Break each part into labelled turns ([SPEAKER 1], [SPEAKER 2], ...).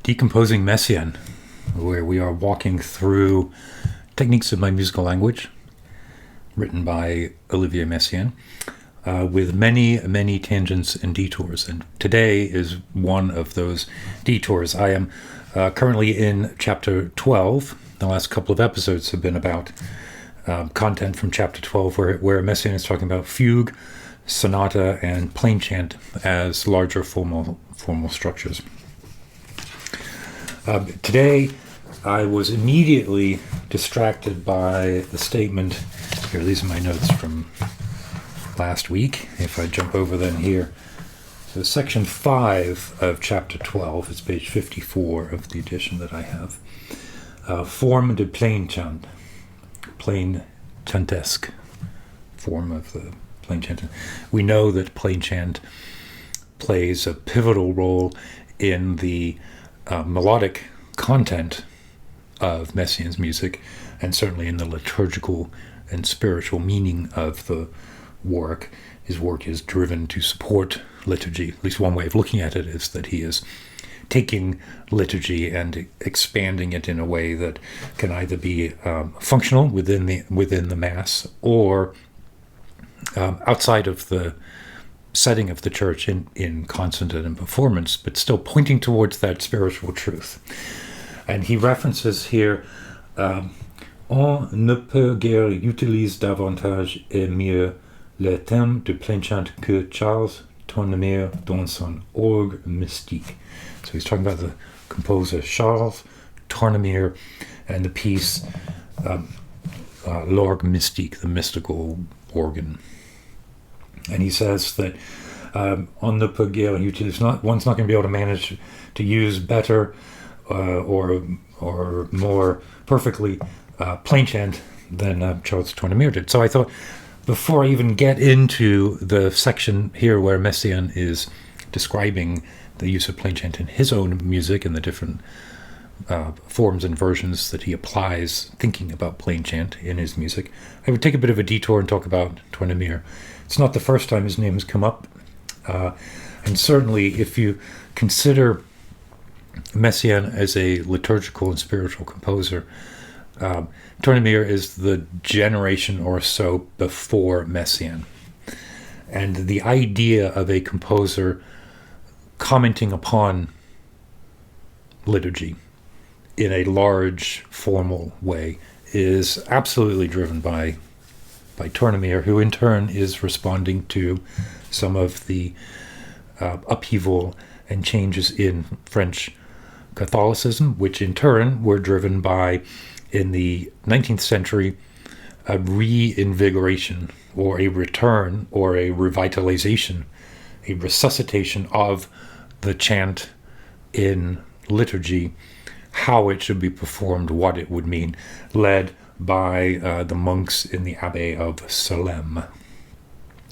[SPEAKER 1] Decomposing Messiaen, where we are walking through Techniques of My Musical Language, written by Olivier Messiaen, with many, many tangents and detours. And today is one of those detours. I am currently in chapter 12. The last couple of episodes have been about content from chapter 12, where Messiaen is talking about fugue, sonata, and plain chant as larger formal structures. Today, I was immediately distracted by the statement. Here, these are my notes from last week. If I jump over then here. So section 5 of chapter 12, it's page 54 of the edition that I have. Forme de plain chant. Plain chantesque form of the plain chant. We know that plain chant plays a pivotal role in the melodic content of Messiaen's music, and certainly in the liturgical and spiritual meaning of the work. His work is driven to support liturgy. At least one way of looking at it is that he is taking liturgy and expanding it in a way that can either be functional within the Mass or outside of the setting of the church in concert and in performance, but still pointing towards that spiritual truth. And he references here, on ne peut guère utilise davantage et mieux le thème de plain chant que Charles Tournemire dans son orgue mystique. So he's talking about the composer Charles Tournemire and the piece l'orgue mystique, the mystical organ. And he says that on the peut utilise, one's not going to be able to manage to use better or more perfectly plain chant than Charles Tournemire did. So I thought, before I even get into the section here where Messiaen is describing the use of plain chant in his own music and the different forms and versions that he applies thinking about plain chant in his music, I would take a bit of a detour and talk about Tournemire. It's not the first time his name has come up, and certainly if you consider Messiaen as a liturgical and spiritual composer, Tournemire is the generation or so before Messiaen. And the idea of a composer commenting upon liturgy in a large, formal way is absolutely driven by Tournemire, who in turn is responding to some of the upheaval and changes in French Catholicism, which in turn were driven by, in the 19th century, a reinvigoration or a return or a revitalization, a resuscitation of the chant in liturgy, how it should be performed, what it would mean, led by the monks in the Abbey of Salem.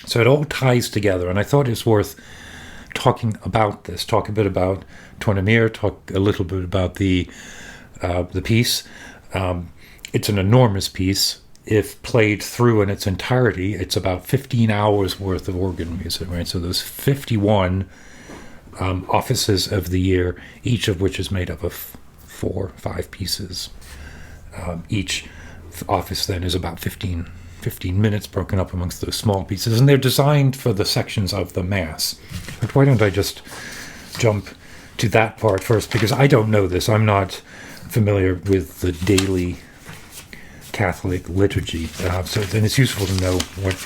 [SPEAKER 1] So it all ties together, and I thought it's worth talking about this, talk a bit about Tournemire, talk a little bit about the piece. It's an enormous piece. If played through in its entirety, it's about 15 hours worth of organ music, right? So there's 51 offices of the year, each of which is made up of 4 or 5 pieces. Each office then is about 15 minutes broken up amongst those small pieces, and they're designed for the sections of the Mass. But why don't I just jump to that part first, because I don't know this. I'm not familiar with the daily Catholic liturgy, so then it's useful to know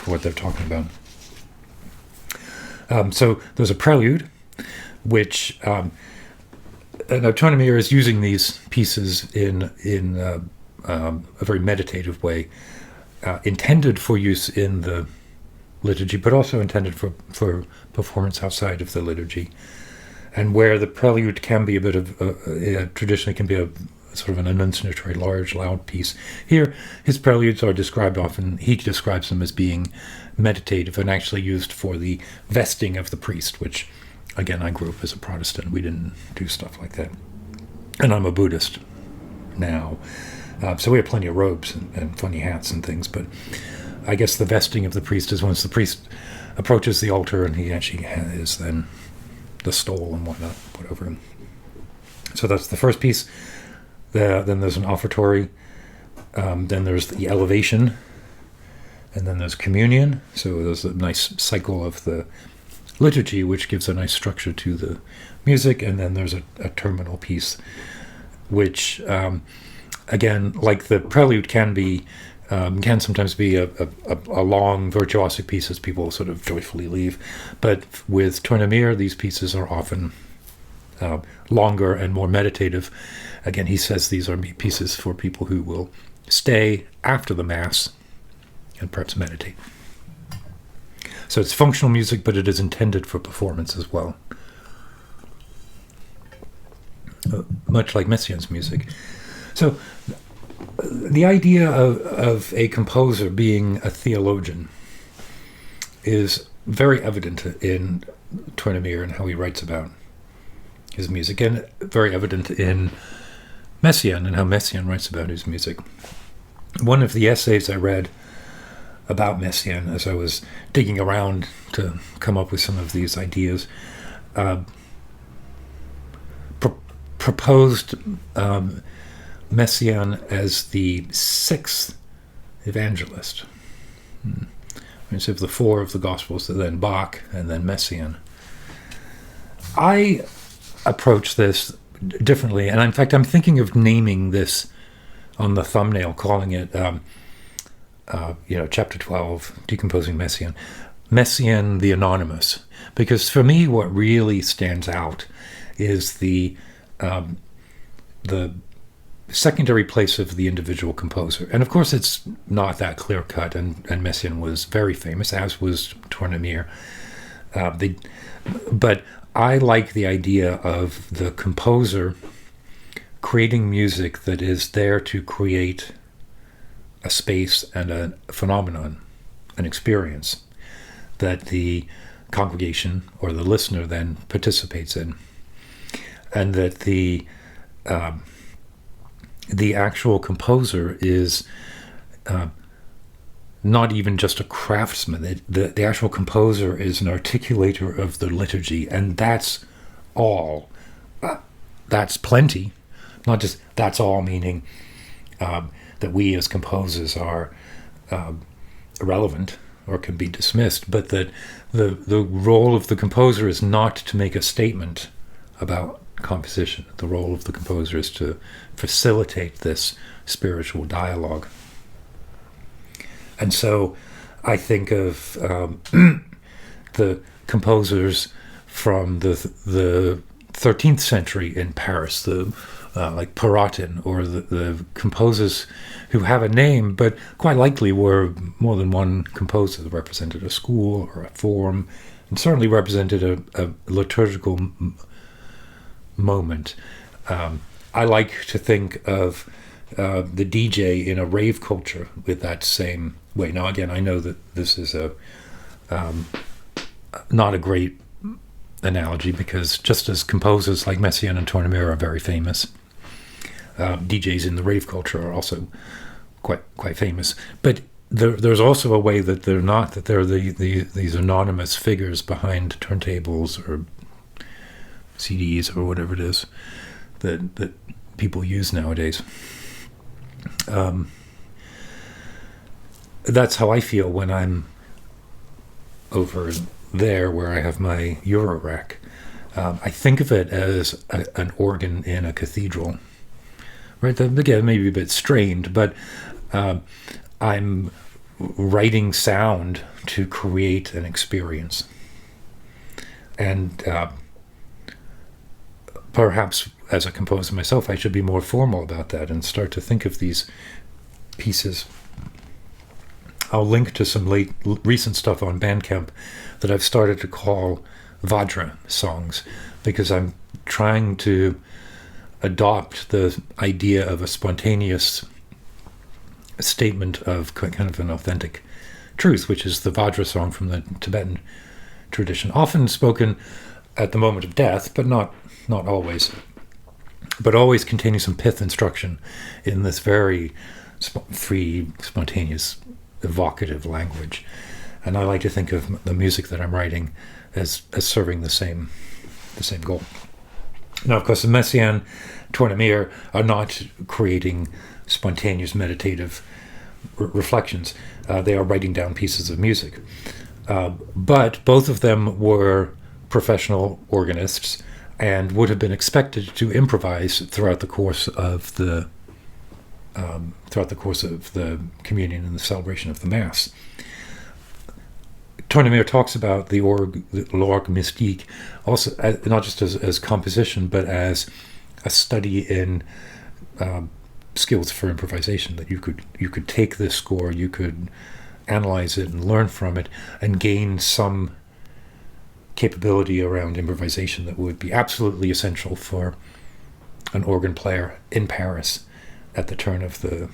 [SPEAKER 1] what they're talking about. So there's a prelude, which now Tournemire is using these pieces in a very meditative way, intended for use in the liturgy, but also intended for performance outside of the liturgy. And where the prelude can be a bit of, traditionally can be a sort of an annunciatory, large, loud piece. Here, his preludes are described often, he describes them as being meditative and actually used for the vesting of the priest, which, again, I grew up as a Protestant. We didn't do stuff like that. And I'm a Buddhist now. So we have plenty of robes and funny hats and things, but I guess the vesting of the priest is once the priest approaches the altar and he actually has then the stole and whatnot put over him. So that's the first piece. Then there's an offertory. Then there's the elevation. And then there's communion. So there's a nice cycle of the liturgy, which gives a nice structure to the music. And then there's a terminal piece, which, again, like the prelude can sometimes be a long virtuosic piece as people sort of joyfully leave. But with Tournemire, these pieces are often longer and more meditative. Again, he says these are pieces for people who will stay after the Mass and perhaps meditate. So it's functional music, but it is intended for performance as well. Much like Messiaen's music. So the idea of a composer being a theologian is very evident in Tournemire and how he writes about his music, and very evident in Messiaen and how Messiaen writes about his music. One of the essays I read about Messiaen as I was digging around to come up with some of these ideas proposed Messiaen as the sixth evangelist. So of the four of the Gospels, then Bach, and then Messiaen. I approach this differently, and in fact, I'm thinking of naming this on the thumbnail, calling it, Chapter 12, Decomposing Messiaen, Messiaen the Anonymous, because for me, what really stands out is the secondary place of the individual composer. And of course, it's not that clear-cut, and Messiaen was very famous, as was Tournemire. But I like the idea of the composer creating music that is there to create a space and a phenomenon, an experience, that the congregation or the listener then participates in. And that the actual composer is not even just a craftsman. The actual composer is an articulator of the liturgy, and that's all. That's plenty. Not just that's all, meaning that we as composers are irrelevant or can be dismissed, but that the role of the composer is not to make a statement about composition. The role of the composer is to facilitate this spiritual dialogue. And so I think of the composers from the 13th century in Paris, like Perotin, or the composers who have a name, but quite likely were more than one composer that represented a school or a form, and certainly represented a liturgical moment. I like to think of the DJ in a rave culture with that same way. Now, again, I know that this is not a great analogy, because just as composers like Messiaen and Tournemire are very famous, DJs in the rave culture are also quite famous. But there's also a way that they're not, that they're these anonymous figures behind turntables or CDs or whatever it is that people use nowadays. That's how I feel when I'm over there where I have my Euro rack. I think of it as an organ in a cathedral, right? Again, maybe a bit strained, but I'm writing sound to create an experience. And perhaps as a composer myself, I should be more formal about that and start to think of these pieces. I'll link to some recent stuff on Bandcamp that I've started to call Vajra songs, because I'm trying to adopt the idea of a spontaneous statement of kind of an authentic truth, which is the Vajra song from the Tibetan tradition, often spoken at the moment of death, but not always, but always containing some pith instruction in this very free, spontaneous, evocative language. And I like to think of the music that I'm writing as serving the same goal. Now, of course, the Messiaen, Tournemire are not creating spontaneous meditative reflections. They are writing down pieces of music. But both of them were professional organists and would have been expected to improvise throughout the course of the communion and the celebration of the Mass. Tournemire talks about the l'orgue mystique, also not just as composition, but as a study in skills for improvisation. That you could take this score, you could analyze it and learn from it, and gain some capability around improvisation that would be absolutely essential for an organ player in Paris at the turn of the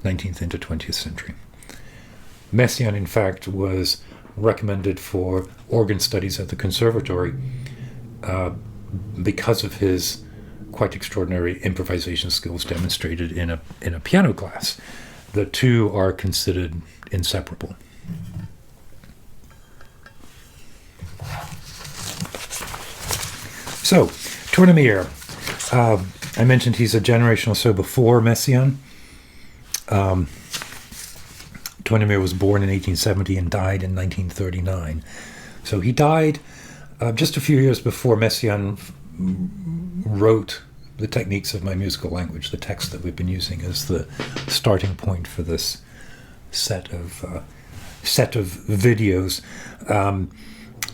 [SPEAKER 1] 19th into 20th century. Messiaen, in fact, was recommended for organ studies at the conservatory because of his quite extraordinary improvisation skills demonstrated in a piano class. The two are considered inseparable. So, Tournemire, I mentioned he's a generation or so before Messiaen. Tournemire was born in 1870 and died in 1939. So he died just a few years before Messiaen wrote the techniques of my musical language, the text that we've been using as the starting point for this set of videos.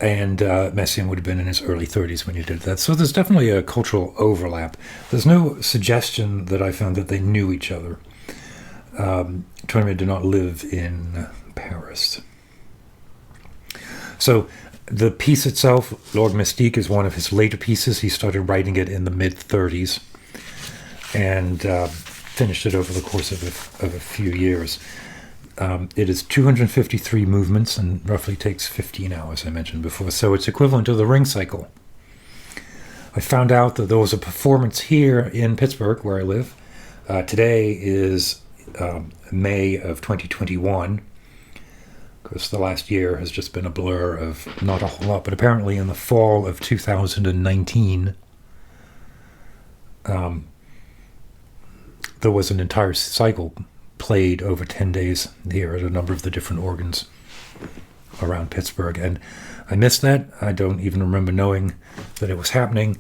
[SPEAKER 1] And Messiaen would have been in his early 30s when he did that. So there's definitely a cultural overlap. There's no suggestion that I found that they knew each other. Tournemire did not live in Paris. So the piece itself, l'orgue mystique, is one of his later pieces. He started writing it in the mid-30s and finished it over the course of a few years. It is 253 movements and roughly takes 15 hours, I mentioned before. So it's equivalent to the ring cycle. I found out that there was a performance here in Pittsburgh, where I live. Today is May of 2021. Because the last year has just been a blur of not a whole lot. But apparently in the fall of 2019, there was an entire cycle played over 10 days here at a number of the different organs around Pittsburgh, and I missed that. I don't even remember knowing that it was happening,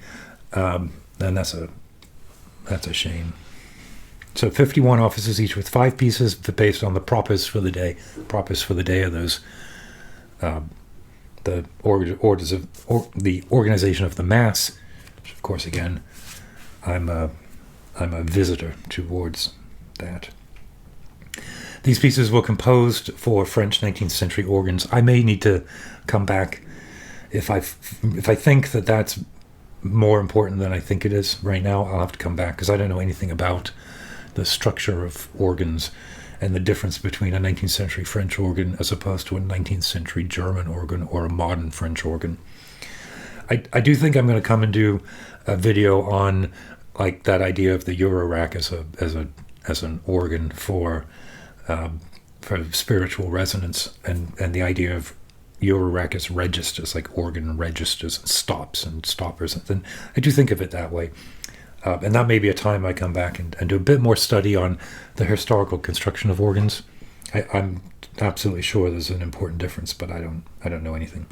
[SPEAKER 1] and that's a shame. So 51 offices, each with 5 pieces based on the propers for the day. Propers for the day are those the orders of the organization of the Mass, which of course again I'm a visitor towards that. These pieces were composed for French 19th century organs. I may need to come back if I think that that's more important than I think it is right now. I'll have to come back because I don't know anything about the structure of organs and the difference between a 19th century French organ as opposed to a 19th century German organ or a modern French organ. I do think I'm going to come and do a video on like that idea of the Eurorack as an organ for spiritual resonance, and the idea of Eurorack as registers, like organ registers, and stops and stoppers. And I do think of it that way. And that may be a time I come back and do a bit more study on the historical construction of organs. I'm absolutely sure there's an important difference, but I don't know anything.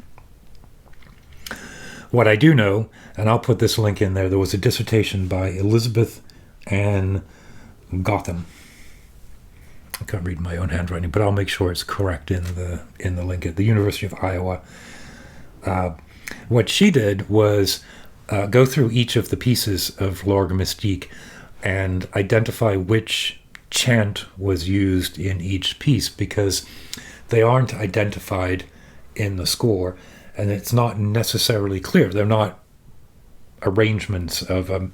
[SPEAKER 1] What I do know, and I'll put this link in there was a dissertation by Elizabeth Ann Gotham. I can't read my own handwriting, but I'll make sure it's correct in the link at the University of Iowa. What she did was go through each of the pieces of l'orgue mystique and identify which chant was used in each piece, because they aren't identified in the score, and it's not necessarily clear. They're not arrangements of a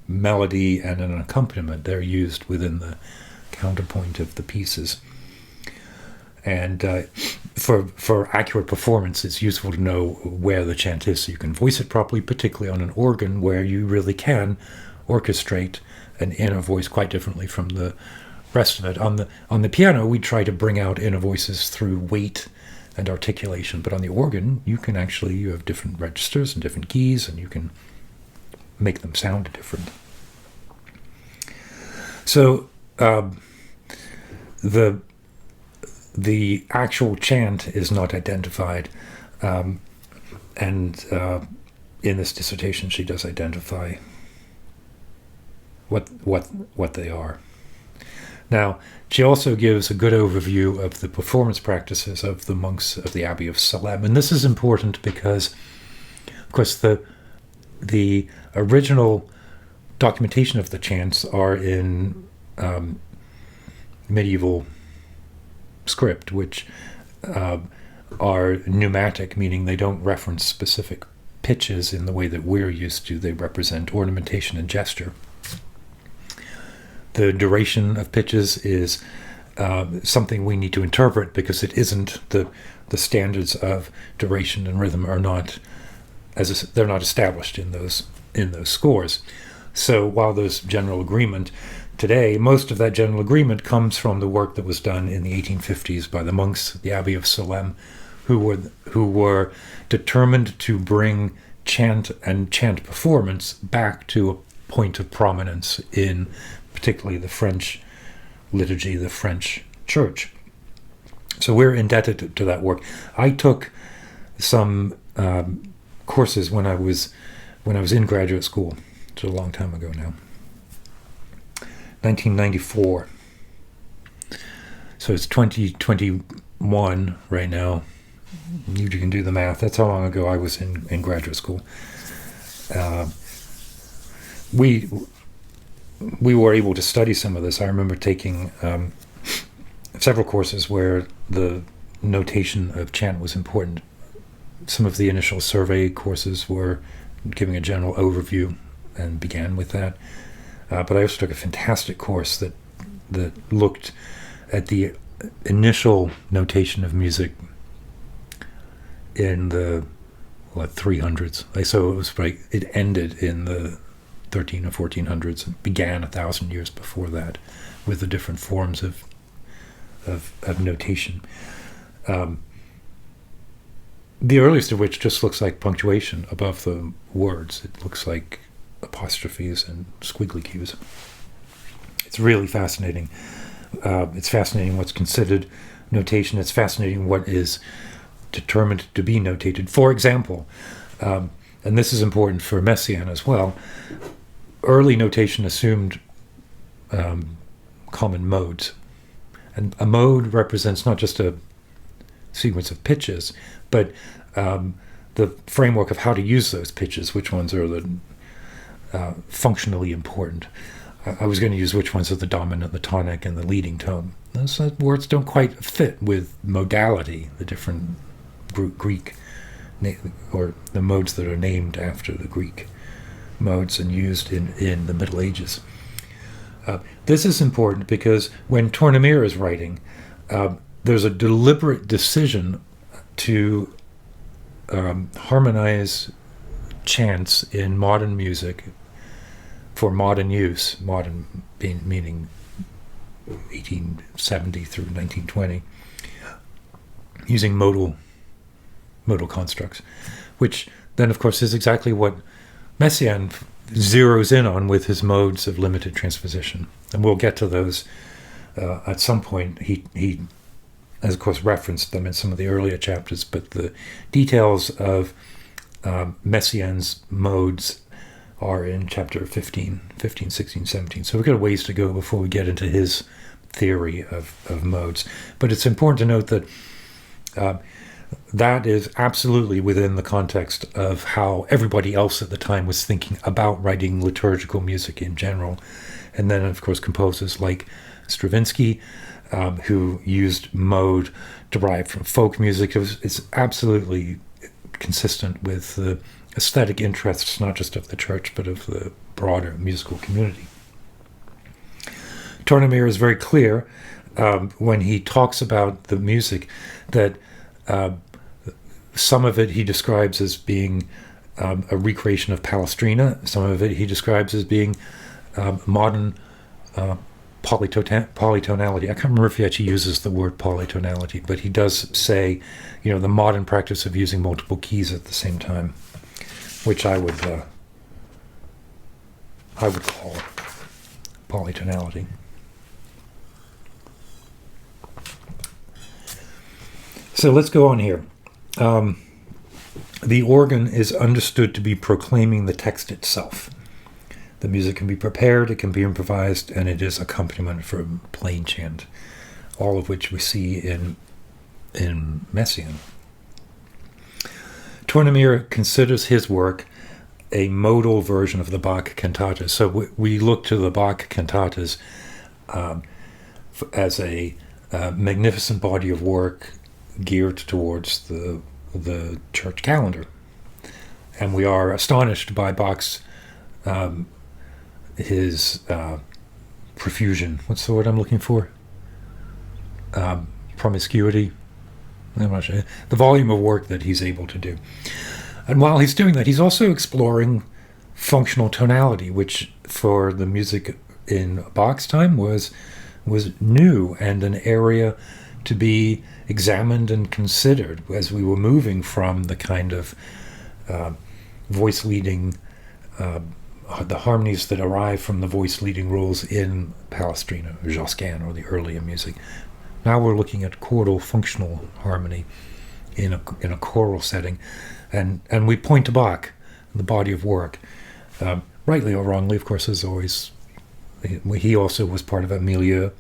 [SPEAKER 1] melody and an accompaniment. They're used within the counterpoint of the pieces. And for accurate performance, it's useful to know where the chant is so you can voice it properly, particularly on an organ where you really can orchestrate an inner voice quite differently from the rest of it. On the piano, we try to bring out inner voices through weight and articulation, but on the organ, you have different registers and different keys, and you can make them sound different. So the actual chant is not identified, and in this dissertation she does identify what they are. Now, she also gives a good overview of the performance practices of the monks of the Abbey of Salem, and this is important because, of course, the original documentation of the chants are in medieval script, which are pneumatic, meaning they don't reference specific pitches in the way that we're used to. They represent ornamentation and gesture. The duration of pitches is something we need to interpret because it isn't the standards of duration and rhythm are not they're not established in those scores. So while there's general agreement today, most of that general agreement comes from the work that was done in the 1850s by the monks at the Abbey of Salem, who were determined to bring chant and chant performance back to a point of prominence in particularly the French liturgy, the French church. So we're indebted to that work. I took some courses when I was in graduate school. It's a long time ago now. 1994. So it's 2021 right now. You can do the math. That's how long ago I was in graduate school. We were able to study some of this. I remember taking several courses where the notation of chant was important. Some of the initial survey courses were giving a general overview and began with that. But I also took a fantastic course that looked at the initial notation of music in the 300s. So it was like it ended in the 13 or 1400s and began 1,000 years before that with the different forms of notation. The earliest of which just looks like punctuation above the words. It looks like apostrophes and squiggly cues. It's really fascinating. It's fascinating what's considered notation. It's fascinating what is determined to be notated. For example, and this is important for Messiaen as well, early notation assumed common modes. And a mode represents not just a sequence of pitches, but the framework of how to use those pitches, which ones are the functionally important. I was going to use which ones are the dominant, the tonic, and the leading tone. Those words don't quite fit with modality, the different Greek, or the modes that are named after the Greek modes and used in the Middle Ages. This is important because when Tournemire is writing, there's a deliberate decision to harmonize chants in modern music for modern use, modern meaning 1870 through 1920, using modal constructs, which then, of course, is exactly what Messiaen zeroes in on with his modes of limited transposition. And we'll get to those at some point. He has, of course, referenced them in some of the earlier chapters, but the details of Messiaen's modes are in chapter 15, 16, 17. So we've got a ways to go before we get into his theory of modes. But it's important to note that that is absolutely within the context of how everybody else at the time was thinking about writing liturgical music in general. And then, of course, composers like Stravinsky, who used mode derived from folk music. It's absolutely consistent with the aesthetic interests, not just of the church, but of the broader musical community. Tournemire is very clear when he talks about the music that some of it he describes as being a recreation of Palestrina. Some of it he describes as being modern polytonality. I can't remember if he actually uses the word polytonality, but he does say, the modern practice of using multiple keys at the same time, which I would I would call polytonality. So let's go on here. The organ is understood to be proclaiming the text itself. The music can be prepared, it can be improvised, and it is accompaniment for plain chant, all of which we see in Messiaen. Tournemire considers his work a modal version of the Bach cantatas. So we look to the Bach cantatas as a magnificent body of work geared towards the church calendar. And we are astonished by Bach's his profusion. What's the word I'm looking for? Promiscuity. I'm not sure. The volume of work that he's able to do. And while he's doing that, he's also exploring functional tonality, which for the music in Bach's time was new and an area to be examined and considered as we were moving from the kind of voice leading, the harmonies that arrive from the voice leading rules in Palestrina or Josquin or the earlier music. Now we're looking at choral functional harmony in a choral setting, and we point to Bach, the body of work, rightly or wrongly, of course, as always. He also was part of a milieu.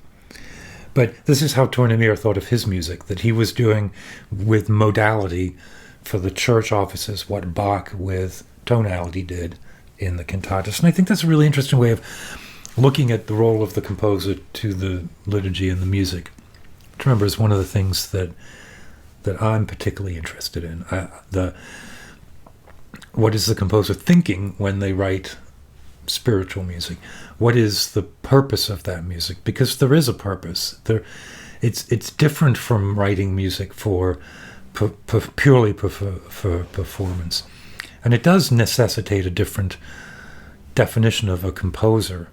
[SPEAKER 1] But this is how Tournemire thought of his music, that he was doing with modality for the church offices what Bach with tonality did in the cantatas. And I think that's a really interesting way of looking at the role of the composer to the liturgy and the music. Remember, is one of the things that I'm particularly interested in. What is the composer thinking when they write spiritual music? What is the purpose of that music? Because there is a purpose. It's different from writing music for purely for performance, and it does necessitate a different definition of a composer.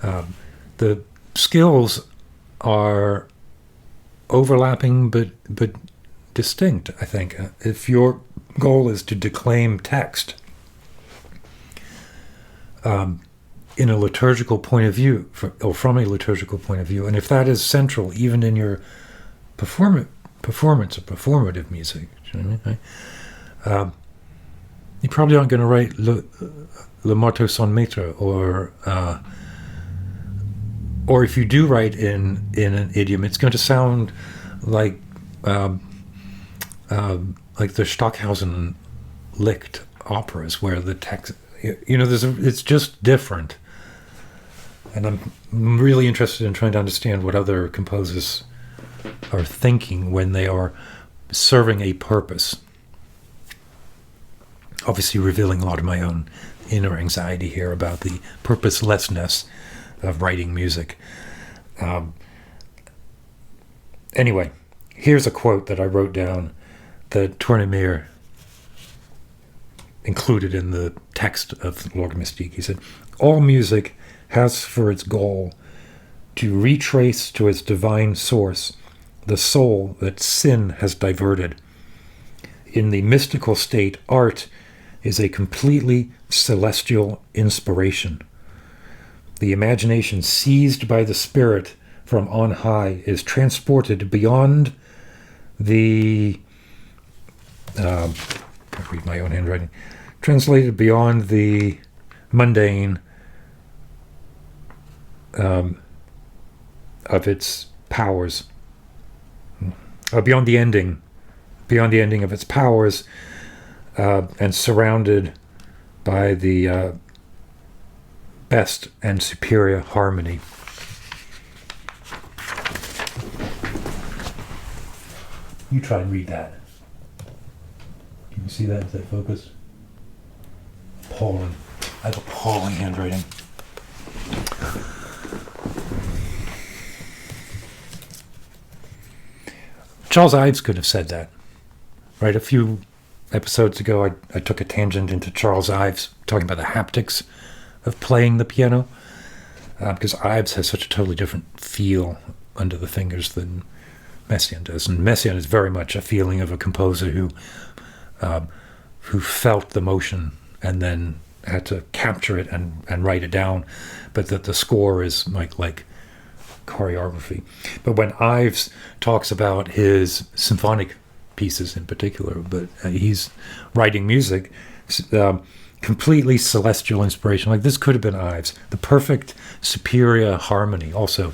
[SPEAKER 1] The skills are overlapping but distinct, I think. If your goal is to declaim text in a liturgical point of view, from a liturgical point of view, and if that is central even in your performance or performative music, you know what I mean? You probably aren't going to write Le Marteau sans maître, or if you do write in an idiom, it's going to sound like the Stockhausen Licht operas, where the text, it's just different. And I'm really interested in trying to understand what other composers are thinking when they are serving a purpose. Obviously revealing a lot of my own inner anxiety here about the purposelessness of writing music. Anyway, here's a quote that I wrote down that Tournemire included in the text of Lord Mystique. He said, "All music has for its goal to retrace to its divine source the soul that sin has diverted. In the mystical state, art is a completely celestial inspiration. The imagination seized by the Spirit from on high is transported beyond the... I read my own handwriting. Translated beyond the mundane of its powers. Beyond the ending of its powers, and surrounded by the best and superior harmony." You try and read that. Can you see that? Is that focused? Appalling. I have appalling handwriting. Charles Ives could have said that, right? A few episodes ago, I took a tangent into Charles Ives, talking about the haptics of playing the piano, because Ives has such a totally different feel under the fingers than Messiaen does. And Messiaen is very much a feeling of a composer who felt the motion and then had to capture it and write it down, but that the score is like choreography. But when Ives talks about his symphonic pieces in particular, but he's writing music, completely celestial inspiration. Like this could have been Ives. The perfect superior harmony also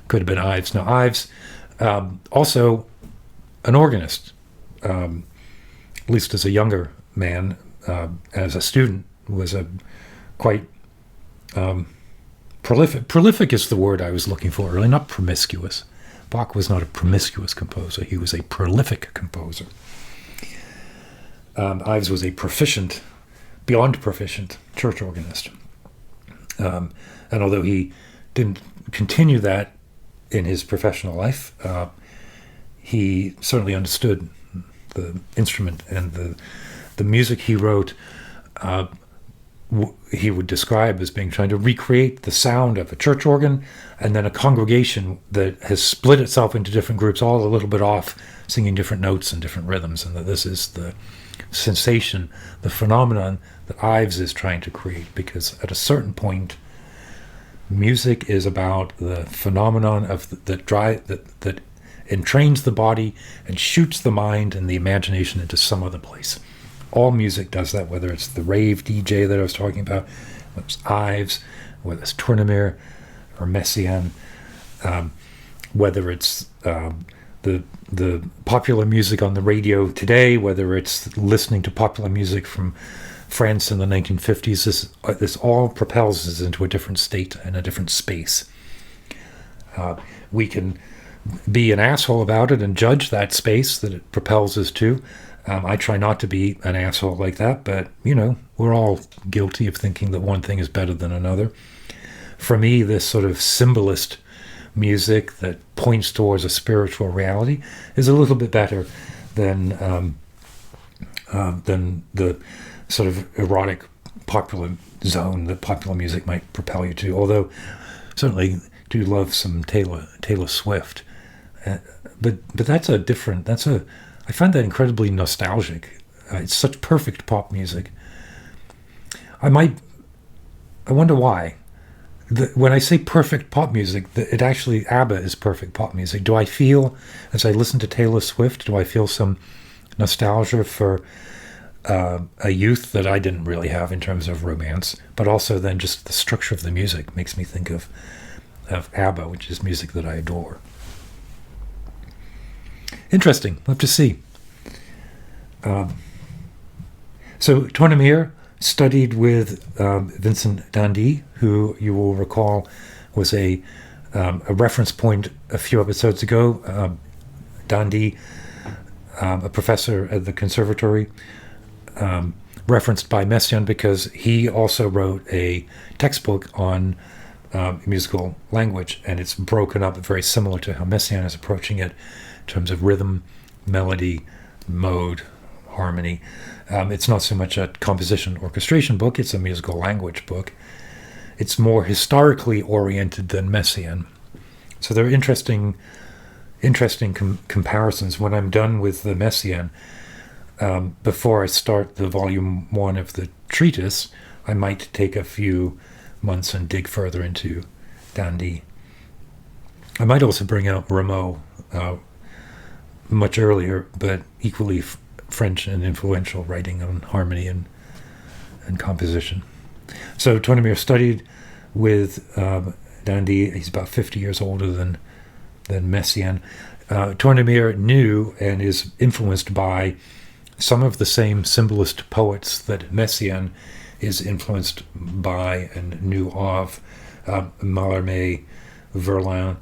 [SPEAKER 1] could have been Ives. Now Ives, also an organist, at least as a younger man, as a student, was a quite prolific. Prolific is the word I was looking for earlier, not promiscuous. Bach was not a promiscuous composer. He was a prolific composer. Ives was a proficient, beyond proficient church organist. And although he didn't continue that in his professional life, he certainly understood the instrument, and the music he wrote he would describe as being trying to recreate the sound of a church organ, and then a congregation that has split itself into different groups, all a little bit off, singing different notes and different rhythms, and that this is the sensation, the phenomenon that Ives is trying to create, because at a certain point, music is about the phenomenon of that entrains the body and shoots the mind and the imagination into some other place. All music does that, whether it's the rave DJ that I was talking about, whether it's Ives, whether it's Tournemire or Messiaen, whether it's the popular music on the radio today, whether it's listening to popular music from France in the 1950s. This all propels us into a different state and a different space. We can be an asshole about it and judge that space that it propels us to. I try not to be an asshole like that, but, we're all guilty of thinking that one thing is better than another. For me, this sort of symbolist music that points towards a spiritual reality is a little bit better than the sort of erotic popular zone that popular music might propel you to. Although, certainly do love some Taylor Swift, but that's I find that incredibly nostalgic. It's such perfect pop music. I wonder why. When I say perfect pop music, it actually, ABBA is perfect pop music. Do I feel, as I listen to Taylor Swift, do I feel some nostalgia for a youth that I didn't really have in terms of romance, but also then just the structure of the music makes me think of ABBA, which is music that I adore. Interesting. We'll have to see. So Tournemire studied with Vincent d'Indy, who you will recall was a reference point a few episodes ago. d'Indy, a professor at the conservatory, referenced by Messiaen because he also wrote a textbook on musical language, and it's broken up very similar to how Messiaen is approaching it in terms of rhythm, melody, mode, harmony. It's not so much a composition orchestration book, it's a musical language book. It's more historically oriented than Messiaen. So there are interesting comparisons. When I'm done with the Messiaen, before I start the volume 1 of the treatise, I might take a few months and dig further into d'Indy. I might also bring out Rameau, much earlier, but equally French and influential writing on harmony and composition. So Tournemire studied with d'Indy. He's about 50 years older than Messiaen. Tournemire knew and is influenced by some of the same symbolist poets that Messiaen is influenced by and knew of, Mallarmé, Verlaine,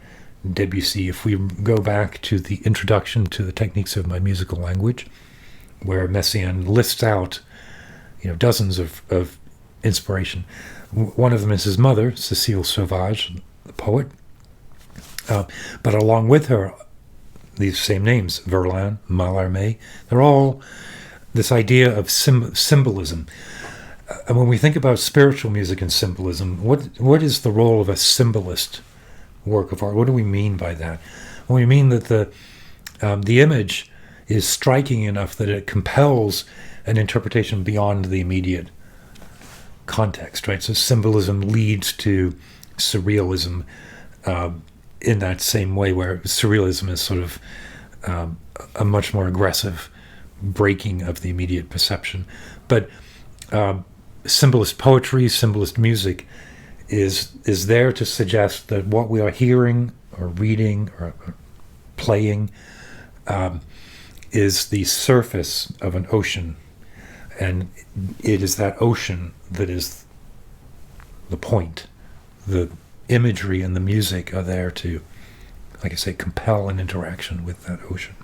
[SPEAKER 1] Debussy. If we go back to the introduction to the techniques of my musical language, where Messiaen lists out, dozens of inspiration. One of them is his mother, Cécile Sauvage, the poet. But along with her, these same names, Verlaine, Mallarmé, they're all this idea of symbolism. And when we think about spiritual music and symbolism, what is the role of a symbolist work of art? What do we mean by that? Well, we mean that the image is striking enough that it compels an interpretation beyond the immediate context, right? So symbolism leads to surrealism in that same way, where surrealism is sort of a much more aggressive breaking of the immediate perception. But symbolist poetry, symbolist music is there to suggest that what we are hearing or reading or playing is the surface of an ocean, and it is that ocean that is the point. The imagery and the music are there to, like I say, compel an interaction with that ocean.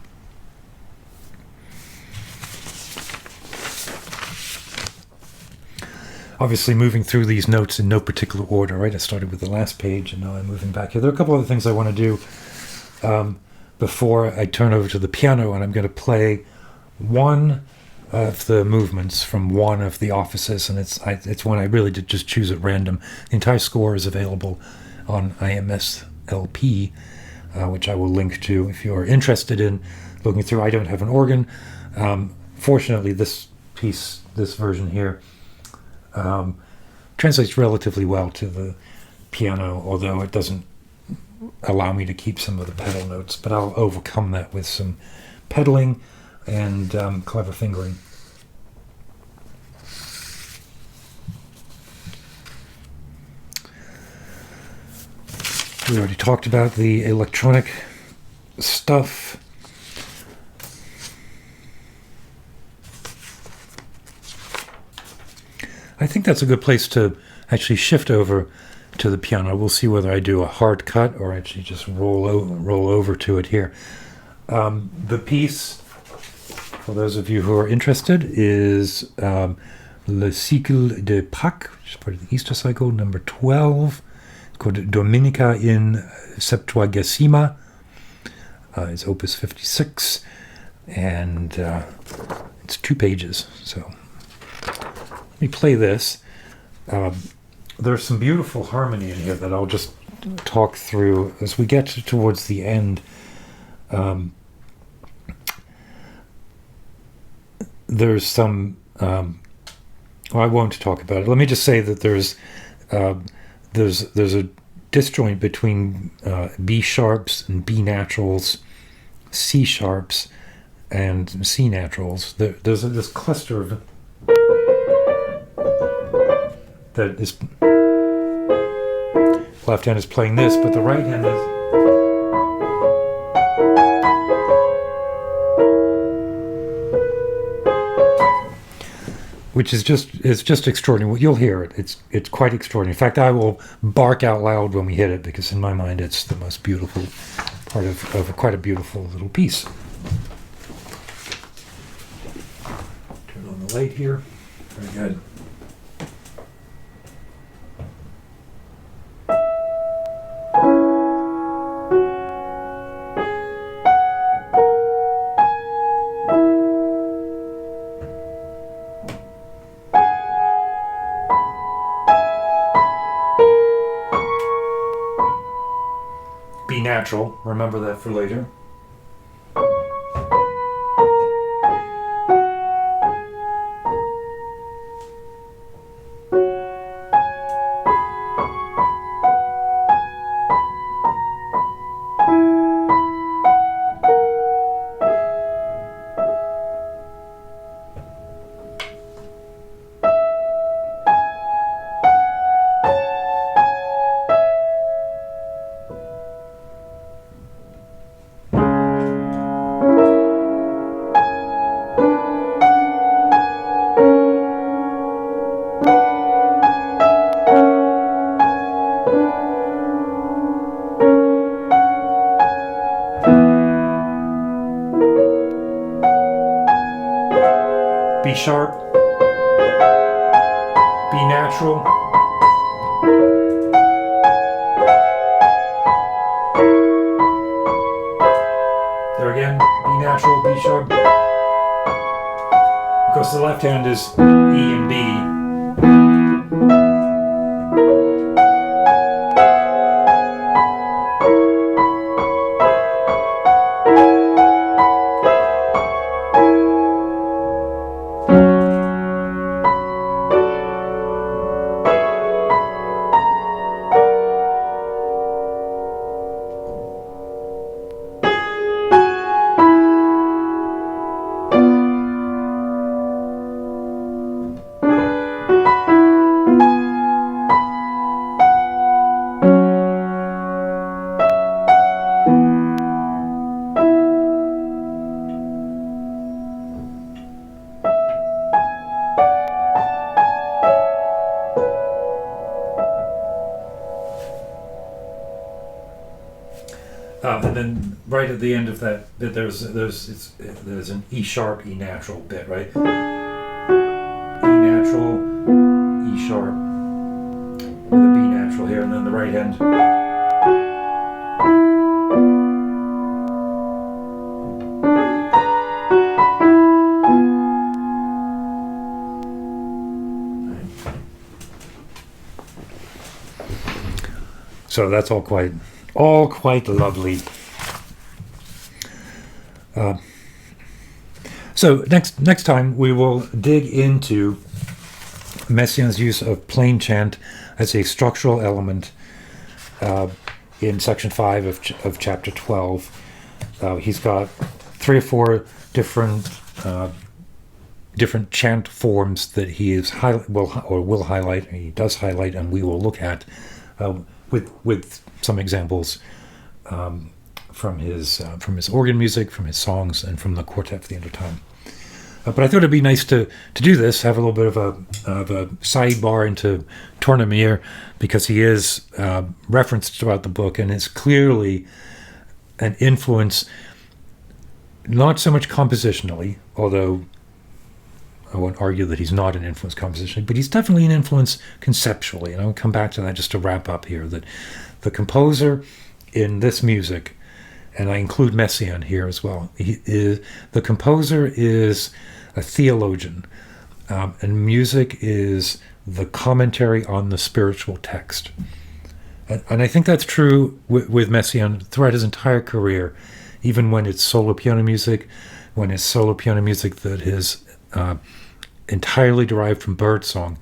[SPEAKER 1] Obviously, moving through these notes in no particular order, right? I started with the last page, and now I'm moving back here. There are a couple other things I want to do before I turn over to the piano, and I'm going to play one of the movements from one of the offices, and it's one I really did just choose at random. The entire score is available on IMS LP, which I will link to if you're interested in looking through. I don't have an organ. Fortunately, this piece, this version here, translates relatively well to the piano, although it doesn't allow me to keep some of the pedal notes, but I'll overcome that with some pedaling and clever fingering. We already talked about the electronic stuff. I think that's a good place to actually shift over to the piano. We'll see whether I do a hard cut or actually just roll over to it here. The piece, for those of you who are interested, is Le Cycle de Pâques, which is part of the Easter cycle, number 12. It's called Dominica in Septuagesima. It's Opus 56, and it's 2 pages. So let me play this. There's some beautiful harmony in here that I'll just talk through as we get towards the end. There's some. Well, I won't talk about it. Let me just say that there's a disjoint between B sharps and B naturals, C sharps and C naturals. There's this cluster of that is, left hand is playing this, but the right hand is, which is just extraordinary. You'll hear it. It's quite extraordinary. In fact, I will bark out loud when we hit it, because in my mind it's the most beautiful part of quite a beautiful little piece. Turn on the light here. Very good. B natural, remember that for later. B sharp, B natural, there again, B natural, B sharp. Of course, the left hand is E and B. And then right at the end of that bit, there's an E sharp, E natural bit, right? E natural, E sharp, with a B natural here, and then the right hand. So that's all quite lovely. So next time we will dig into Messiaen's use of plain chant as a structural element in section 5 of chapter 12. He's got 3 or 4 different chant forms that he will highlight. He does highlight, and we will look at with some examples from his organ music, from his songs, and from the quartet for the end of time. But I thought it'd be nice to do this, have a little bit of a sidebar into Tournemire, because he is referenced throughout the book and is clearly an influence, not so much compositionally, although I won't argue that he's not an influence compositionally, but he's definitely an influence conceptually. And I'll come back to that just to wrap up here, that the composer in this music, and I include Messiaen here as well, the composer is a theologian, and music is the commentary on the spiritual text. And I think that's true with Messiaen throughout his entire career, even when it's solo piano music, that is entirely derived from birdsong.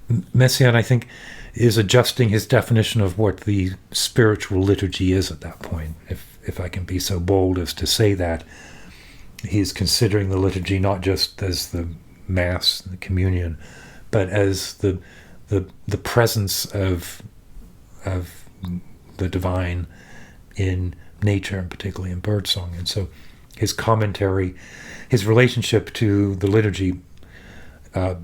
[SPEAKER 1] Messiaen, I think, is adjusting his definition of what the spiritual liturgy is at that point, if I can be so bold as to say that. He's considering the liturgy not just as the Mass, the communion, but as the presence of the divine in nature, and particularly in birdsong. And so his commentary, his relationship to the liturgy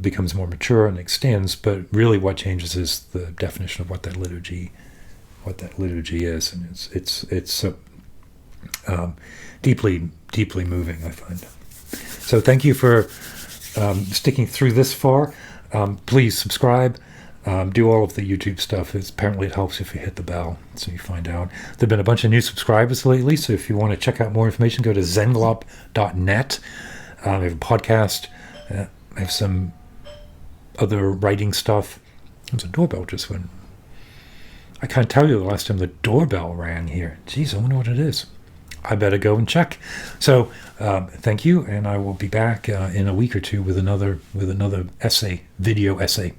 [SPEAKER 1] becomes more mature and extends, but really what changes is the definition of what that liturgy is, and it's deeply moving, I find. So thank you for sticking through this far. Please subscribe. Do all of the YouTube stuff. Apparently it helps if you hit the bell, so you find out. There have been a bunch of new subscribers lately, so if you want to check out more information, go to zenglop.net. I have a podcast. I have some other writing stuff. There's a doorbell just went. I can't tell you the last time the doorbell rang here. Jeez, I wonder what it is. I better go and check. So thank you, and I will be back in a week or two with another video essay.